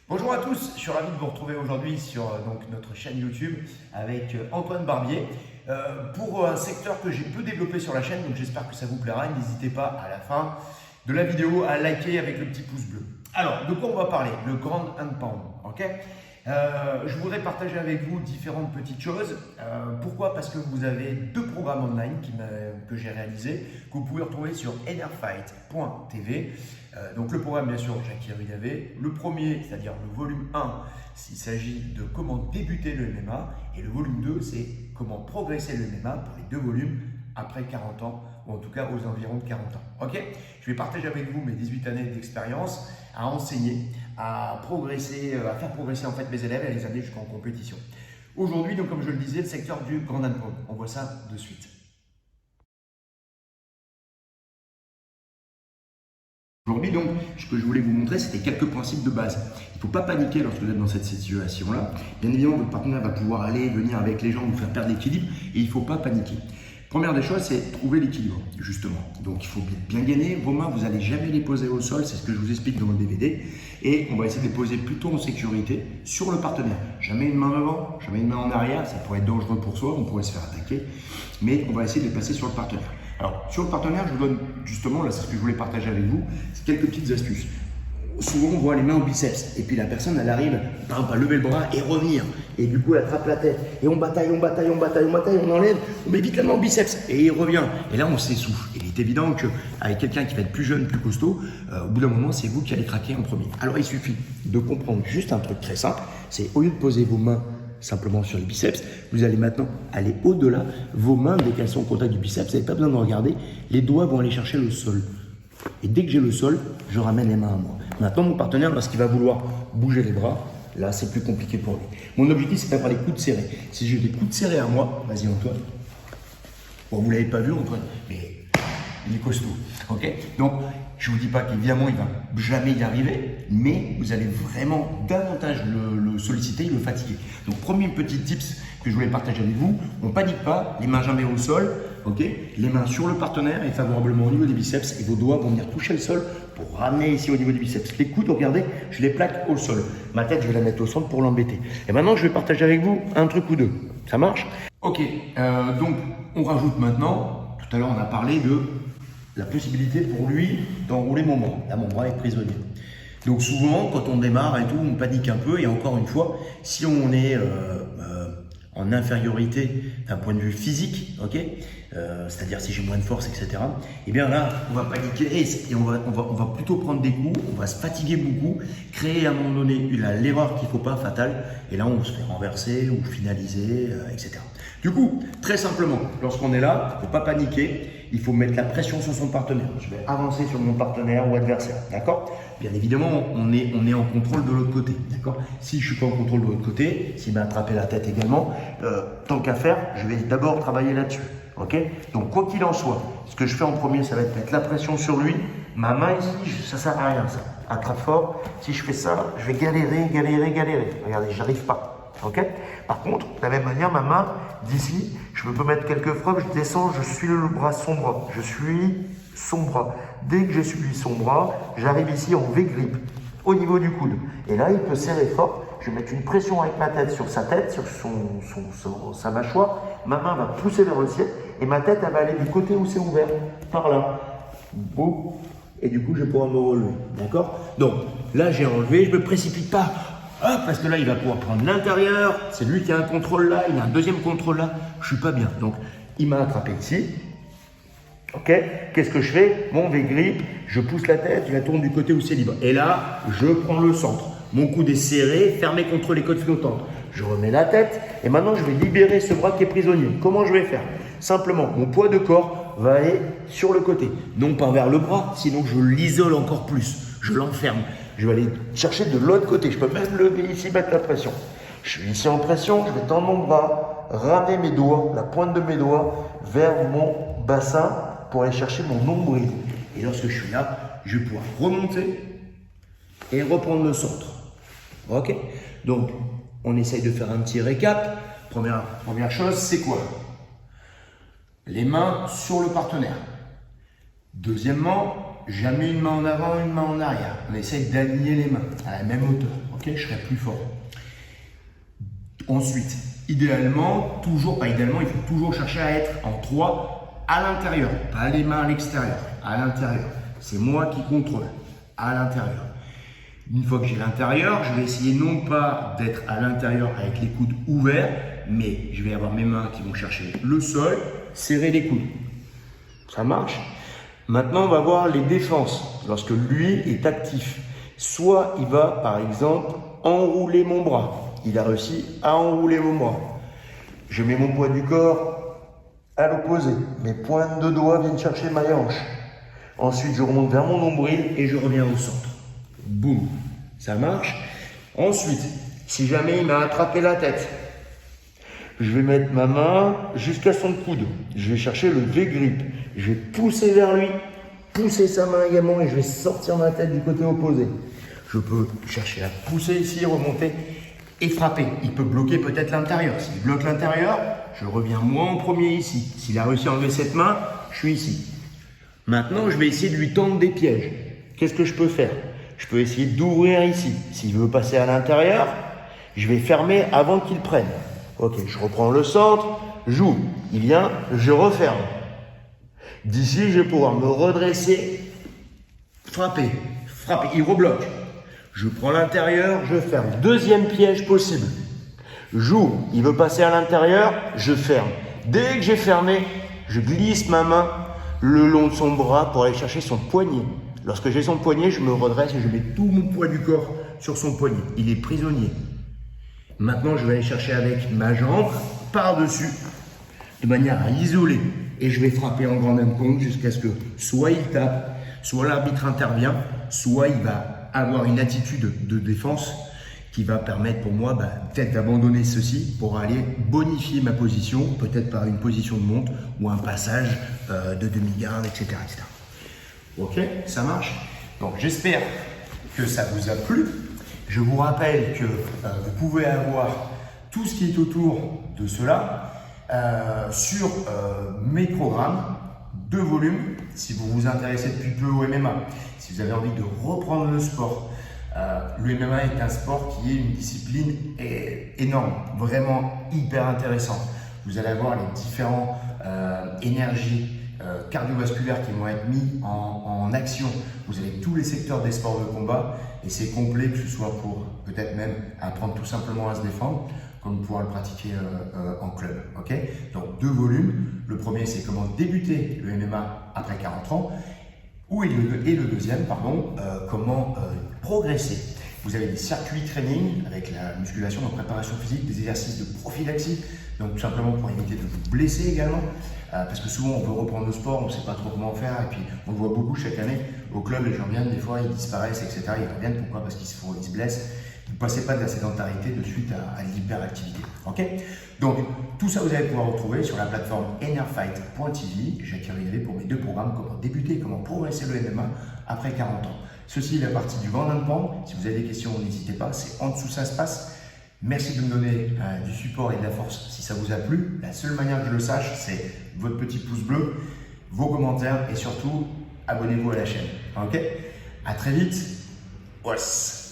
Bonjour à tous, je suis ravi de vous retrouver aujourd'hui sur notre chaîne YouTube avec Antoine Barbier pour un secteur que j'ai peu développé sur la chaîne, donc j'espère que ça vous plaira. N'hésitez pas à la fin de la vidéo à liker avec le petit pouce bleu. Alors, de quoi on va parler? Le Ground and Pound, ok? Je voudrais partager avec vous différentes petites choses. Pourquoi? Parce que vous avez deux programmes online que j'ai réalisés, que vous pouvez retrouver sur enerfight.tv. Donc le programme, bien sûr, Jackie Ridavé. Le premier, c'est-à-dire le volume 1, il s'agit de comment débuter le MMA. Et le volume 2, c'est comment progresser le MMA pour les deux volumes après 40 ans, ou en tout cas aux environs de 40 ans. Ok? Je vais partager avec vous mes 18 années d'expérience à enseigner, à progresser, à faire progresser en fait mes élèves et à les amener jusqu'en compétition. Aujourd'hui, donc comme je le disais, le secteur du Grand and Pound. On voit ça de suite. Aujourd'hui, donc, ce que je voulais vous montrer, c'était quelques principes de base. Il ne faut pas paniquer lorsque vous êtes dans cette situation-là. Bien évidemment, votre partenaire va pouvoir aller, venir avec les gens, vous faire perdre l'équilibre, et il ne faut pas paniquer. Première des choses, c'est trouver l'équilibre, justement. Donc, il faut bien gagner. Vos mains, vous n'allez jamais les poser au sol, c'est ce que je vous explique dans le DVD. Et on va essayer de les poser plutôt en sécurité sur le partenaire. Jamais une main devant, jamais une main en arrière, ça pourrait être dangereux pour soi, on pourrait se faire attaquer. Mais on va essayer de les placer sur le partenaire. Alors, sur le partenaire, je vous donne justement, là, c'est ce que je voulais partager avec vous, c'est quelques petites astuces. Souvent, on voit les mains au biceps, et puis la personne, elle arrive, par exemple, à lever le bras et revenir. Et du coup, elle attrape la tête, et on bataille, on enlève, on met vite la main au biceps, et il revient. Et là, on s'essouffle. Il est évident qu'avec quelqu'un qui va être plus jeune, plus costaud, au bout d'un moment, c'est vous qui allez craquer en premier. Alors, il suffit de comprendre juste un truc très simple, c'est au lieu de poser vos mains simplement sur les biceps, vous allez maintenant aller au-delà. Vos mains, dès qu'elles sont au contact du biceps, vous n'avez pas besoin de regarder, les doigts vont aller chercher le sol. Et dès que j'ai le sol, je ramène les mains à moi. Maintenant, mon partenaire, lorsqu'il va vouloir bouger les bras, là, c'est plus compliqué pour lui. Mon objectif, c'est d'avoir les coudes serrés. Si j'ai des coudes serrés à moi, vas-y Antoine. Bon, vous ne l'avez pas vu Antoine, mais il est costaud. Ok? Donc, je ne vous dis pas qu'évidemment, il ne va jamais y arriver, mais vous allez vraiment davantage le solliciter et le fatiguer. Donc, premier petit tips que je voulais partager avec vous, on ne panique pas, les mains jamais au sol, ok? Les mains sur le partenaire et favorablement au niveau des biceps, et vos doigts vont venir toucher le sol pour ramener ici au niveau des biceps. Les coudes, regardez, je les plaque au sol. Ma tête, je vais la mettre au centre pour l'embêter. Et maintenant, je vais partager avec vous un truc ou deux. Ça marche? Ok, donc on rajoute maintenant, tout à l'heure on a parlé de la possibilité pour lui d'enrouler mon bras. Là, mon bras est prisonnier. Donc souvent, quand on démarre et tout, on panique un peu. Et encore une fois, si on est en infériorité d'un point de vue physique, ok, c'est-à-dire si j'ai moins de force, etc., et bien là, on va paniquer et on va plutôt prendre des coups, on va se fatiguer beaucoup, créer à un moment donné l'erreur qu'il ne faut pas, fatale, et là, on se fait renverser ou finaliser, etc. Du coup, très simplement, lorsqu'on est là, il ne faut pas paniquer, il faut mettre la pression sur son partenaire. Je vais avancer sur mon partenaire ou adversaire, d'accord? Bien évidemment, on est en contrôle de l'autre côté, d'accord? Si je ne suis pas en contrôle de l'autre côté, s'il m'a attrapé la tête également, tant qu'à faire, je vais d'abord travailler là-dessus, ok? Donc, quoi qu'il en soit, ce que je fais en premier, ça va être mettre la pression sur lui. Ma main ici, ça ne sert à rien, ça. Attrape fort. Si je fais ça, je vais galérer. Regardez, j'arrive pas. Ok? Par contre, de la même manière, ma main, d'ici, je peux mettre quelques frappes, je descends, je suis le bras, son bras. Je suis son bras. Dès que je suis son bras, j'arrive ici en V-grip, au niveau du coude. Et là, il peut serrer fort. Je vais mettre une pression avec ma tête sur sa tête, sur sa mâchoire. Ma main va pousser vers le ciel et ma tête, elle va aller du côté où c'est ouvert, par là. Boum. Et du coup, je vais pouvoir me relever. D'accord? Donc, là, j'ai enlevé, je ne me précipite pas. Ah, parce que là, il va pouvoir prendre l'intérieur. C'est lui qui a un contrôle là, il a un deuxième contrôle là. Je ne suis pas bien. Donc, il m'a attrapé ici. Ok? Qu'est-ce que je fais? Mon V-grip, je pousse la tête, je la tourne du côté où c'est libre. Et là, je prends le centre. Mon coude est serré, fermé contre les côtes flottantes. Je remets la tête et maintenant, je vais libérer ce bras qui est prisonnier. Comment je vais faire? Simplement, mon poids de corps va aller sur le côté. Non pas vers le bras, sinon je l'isole encore plus. Je l'enferme. Je vais aller chercher de l'autre côté. Je peux même lever ici, mettre la pression. Je suis ici en pression, je vais tendre mon bras, ramener mes doigts, la pointe de mes doigts vers mon bassin pour aller chercher mon nombril. Et lorsque je suis là, je vais pouvoir remonter et reprendre le centre. Ok? Donc, on essaye de faire un petit récap. Première chose, c'est quoi? Les mains sur le partenaire. Deuxièmement, jamais une main en avant, une main en arrière. On essaye d'aligner les mains à la même hauteur. Ok, je serai plus fort. Ensuite, idéalement, il faut toujours chercher à être en 3 à l'intérieur, pas les mains à l'extérieur, à l'intérieur. C'est moi qui contrôle, à l'intérieur. Une fois que j'ai l'intérieur, je vais essayer non pas d'être à l'intérieur avec les coudes ouverts, mais je vais avoir mes mains qui vont chercher le sol, serrer les coudes. Ça marche? Maintenant, on va voir les défenses lorsque lui est actif. Soit il va, par exemple, enrouler mon bras. Il a réussi à enrouler mon bras. Je mets mon poids du corps à l'opposé. Mes pointes de doigts viennent chercher ma hanche. Ensuite, je remonte vers mon nombril et je reviens au centre. Boum, ça marche. Ensuite, si jamais il m'a attrapé la tête, je vais mettre ma main jusqu'à son coude. Je vais chercher le V-grip. Je vais pousser vers lui, pousser sa main également et je vais sortir ma tête du côté opposé. Je peux chercher à pousser ici, remonter et frapper. Il peut bloquer peut-être l'intérieur. S'il bloque l'intérieur, je reviens moi en premier ici. S'il a réussi à enlever cette main, je suis ici. Maintenant, je vais essayer de lui tendre des pièges. Qu'est-ce que je peux faire? Je peux essayer d'ouvrir ici. S'il veut passer à l'intérieur, je vais fermer avant qu'il prenne. Ok, je reprends le centre, j'ouvre. Il vient, je referme. D'ici, je vais pouvoir me redresser, frapper. Il rebloque. Je prends l'intérieur, je ferme. Deuxième piège possible. J'ouvre, il veut passer à l'intérieur, je ferme. Dès que j'ai fermé, je glisse ma main le long de son bras pour aller chercher son poignet. Lorsque j'ai son poignet, je me redresse et je mets tout mon poids du corps sur son poignet. Il est prisonnier. Maintenant, je vais aller chercher avec ma jambe par-dessus, de manière à isoler. Et je vais frapper en grand compte jusqu'à ce que soit il tape, soit l'arbitre intervient, soit il va avoir une attitude de défense qui va permettre pour moi peut-être d'abandonner ceci pour aller bonifier ma position, peut-être par une position de monte ou un passage de demi-garde, etc., etc. Ok, ça marche? Donc j'espère que ça vous a plu. Je vous rappelle que vous pouvez avoir tout ce qui est autour de cela sur mes programmes de volume. Si vous vous intéressez depuis peu au MMA, si vous avez envie de reprendre le sport, le MMA est un sport qui est une discipline énorme, vraiment hyper intéressant. Vous allez avoir les différentes énergies cardiovasculaires qui vont être mis en action. Vous avez tous les secteurs des sports de combat et c'est complet, que ce soit pour peut-être même apprendre tout simplement à se défendre, comme pouvoir le pratiquer en club. Okay, donc 2 volumes. Le premier, c'est comment débuter le MMA après 40 ans. Et le deuxième, comment progresser. Vous avez des circuits training avec la musculation, la préparation physique, des exercices de prophylaxie, donc tout simplement pour éviter de vous blesser également. Parce que souvent on veut reprendre le sport, on ne sait pas trop comment faire, et puis on le voit beaucoup chaque année au club, les gens viennent, des fois ils disparaissent, etc. Ils reviennent, pourquoi? Parce qu'ils se blessent. Vous ne passez pas de la sédentarité de suite à l'hyperactivité. Okay, donc tout ça vous allez pouvoir retrouver sur la plateforme enerfight.tv. J'accueillerai pour mes 2 programmes, comment débuter, comment progresser le MMA après 40 ans. Ceci est la partie du Van Pan. Si vous avez des questions, n'hésitez pas, c'est en dessous ça se passe. Merci de me donner du support et de la force si ça vous a plu. La seule manière que je le sache, c'est votre petit pouce bleu, vos commentaires et surtout, abonnez-vous à la chaîne. Ok, à très vite. Was.